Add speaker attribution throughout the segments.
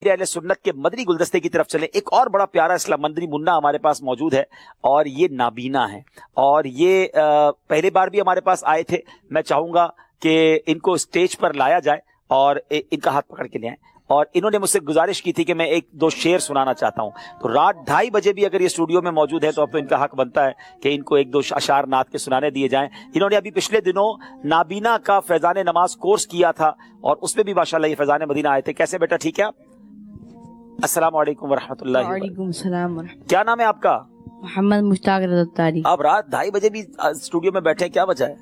Speaker 1: اہل سنت کے مدنی گلدستے کی طرف چلیں. ایک اور بڑا پیارا اسلام مدنی منا ہمارے پاس موجود ہے اور یہ نابینا ہے اور یہ پہلے بار بھی ہمارے پاس آئے تھے. میں چاہوں گا کہ ان کو اسٹیج پر لایا جائے اور ان کا ہاتھ پکڑ کے لے آئیں. اور انہوں نے مجھ سے گزارش کی تھی کہ میں ایک دو شعر سنانا چاہتا ہوں. تو رات 2:30 بجے بھی اگر یہ اسٹوڈیو میں موجود ہے تو اب تو ان کا حق بنتا ہے کہ ان کو ایک دو اشعار نعت کے سنانے دیے جائیں. انہوں نے ابھی پچھلے دنوں نابینا کا فیضان نماز کورس کیا تھا اور اس میں بھی ماشاءاللہ یہ فیضان مدینہ آئے تھے. کیسے بیٹا ٹھیک ہے آپ؟ السلام علیکم ورحمۃ اللہ.
Speaker 2: وعلیکم السلام ورحمۃ.
Speaker 1: کیا نام ہے آپ کا؟
Speaker 2: محمد مشتاق رضا تاری.
Speaker 1: آپ رات 2:30 بجے بھی اسٹوڈیو میں بیٹھے ہیں, کیا وجہ ہے؟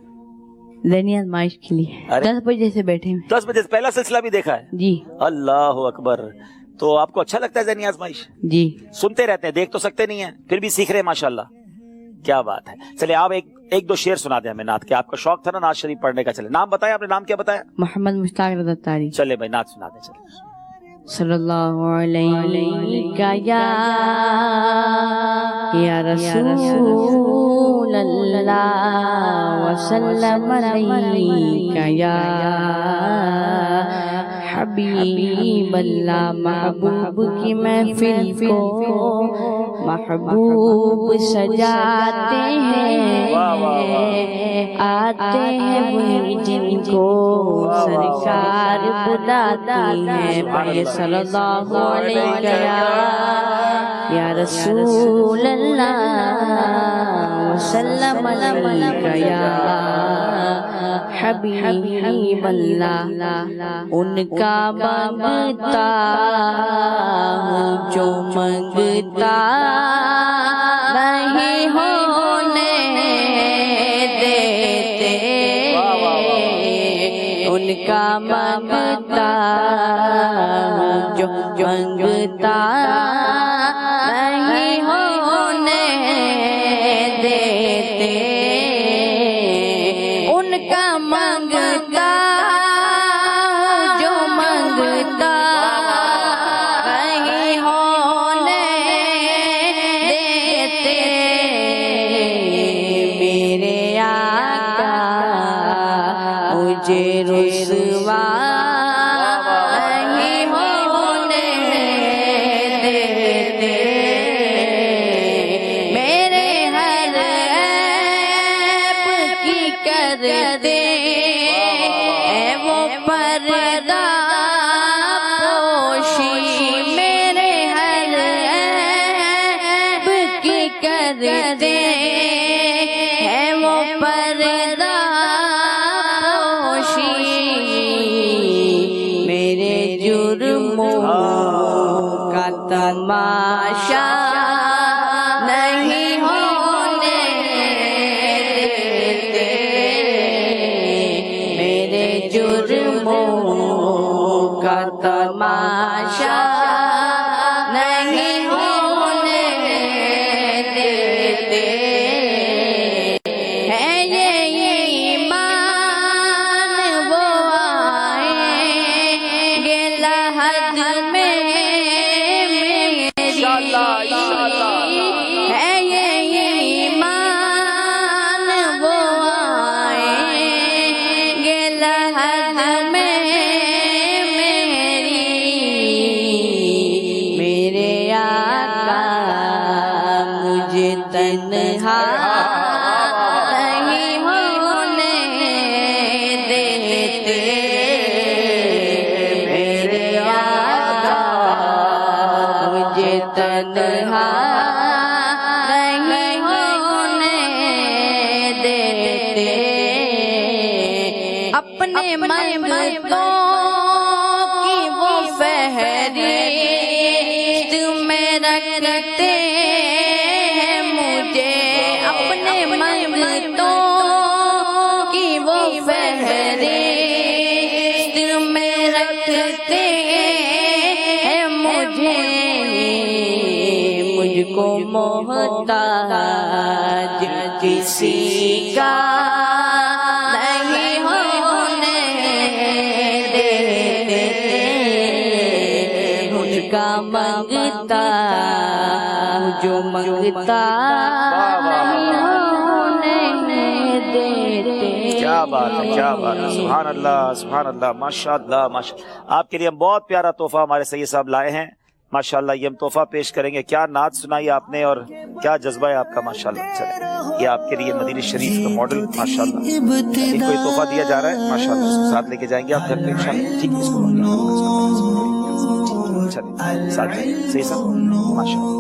Speaker 2: ذہنی آزمائش کے لیے 10 بجے سے بیٹھے ہیں.
Speaker 1: 10 بجے سے پہلا سلسلہ بھی دیکھا ہے؟
Speaker 2: جی.
Speaker 1: اللہ اکبر. تو آپ کو اچھا لگتا ہے ذہنی آزمائش؟
Speaker 2: جی.
Speaker 1: سنتے رہتے ہیں, دیکھ تو سکتے نہیں ہیں, پھر بھی سیکھ رہے ہیں ماشاءاللہ. کیا بات ہے. چلے آپ ایک دو شعر سنا دیں ہمیں نعت کے. آپ کا شوق تھا نا نعت شریف پڑھنے کا. چلے نام بتائیں, آپ نے نام کیا بتایا؟
Speaker 2: محمد مشتاق رضا تاری.
Speaker 1: چلے بھائی نعت سنا دیں. چلے.
Speaker 2: صلی اللہ علیہ یا رسول اللہ وسلم علیہ یا حبیب اللہ. محبوب کی محفل کو محبوب سجاتے ہیں, آتے ہیں وہی جن کو سرکار بلاتی ہے. پڑھے صلی اللہ علیہ یا رسول اللہ وسلم علیہ یا حبیب اللہ. ان کا مانگتا ہوں جو منگتا نہیں ہونے دیتے, ان کا مانگتا ہوں جو منگتا نہیں ہونے دیتے, ان کا مانگتا جو منگتا نہیں ہونے دیتے. میرے آقا مجھے رسوا نہیں ہونے دیتے, میرے ہر عیب کی کرتے وہ پردہ پوشی. میرے ہر عیب کی کرتے وہ پردہ پوشی. میرے جرموں کا تماشا نہیں ہونے دیتے, میرے جرموں کا تماشا نہیں ہونے دیتے. ہے یہ ایمان وہ آئیں گے لحد میں میری, ہے یہ ایمان وہ آئیں گے لحد میں میری. میرے آقا مجھے تنہا نہیں ہونے دیتے, میرے آقا مجھے تنہا نہیں ہونے دیتے. اپنے منگتوں کی وہ فہرست میں رکھتے ہیں مجھے, اپنے منگتوں کی وہ فہرست میں رکھتے ہیں مجھے. مجھ کو محتاج کسی کا نہیں ہونے دیتے, مجھ کا منگتا جو منگتا نہیں ہونے دیتے.
Speaker 1: کیا کیا بات ہے، کیا بات ہے، سبحان اللہ سبحان اللہ، ماشاء اللہ ماشاء اللہ. آپ کے لیے ہم بہت پیارا تحفہ ہمارے سید صاحب لائے ہیں ماشاءاللہ. یہ ہم تحفہ پیش کریں گے. کیا نعت سنائی آپ نے اور کیا جذبہ ہے آپ کا ماشاءاللہ. چلے یہ آپ کے لیے مدینہ شریف کا ماڈل ماشاءاللہ. ان کو یہ تحفہ دیا جا رہا ہے ماشاءاللہ. اس کو ساتھ لے کے جائیں گے آپ گھر پہ انشاءاللہ. ٹھیک ہے، اس کو چلے ساتھ صحیح صاحب ماشاءاللہ.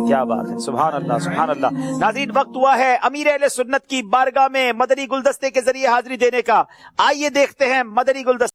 Speaker 1: کیا بات ہے، سبحان اللہ سبحان اللہ. ناظرین، وقت ہوا ہے امیر اہل سنت کی بارگاہ میں مدنی گلدستے کے ذریعے حاضری دینے کا. آئیے دیکھتے ہیں مدنی گلدستے.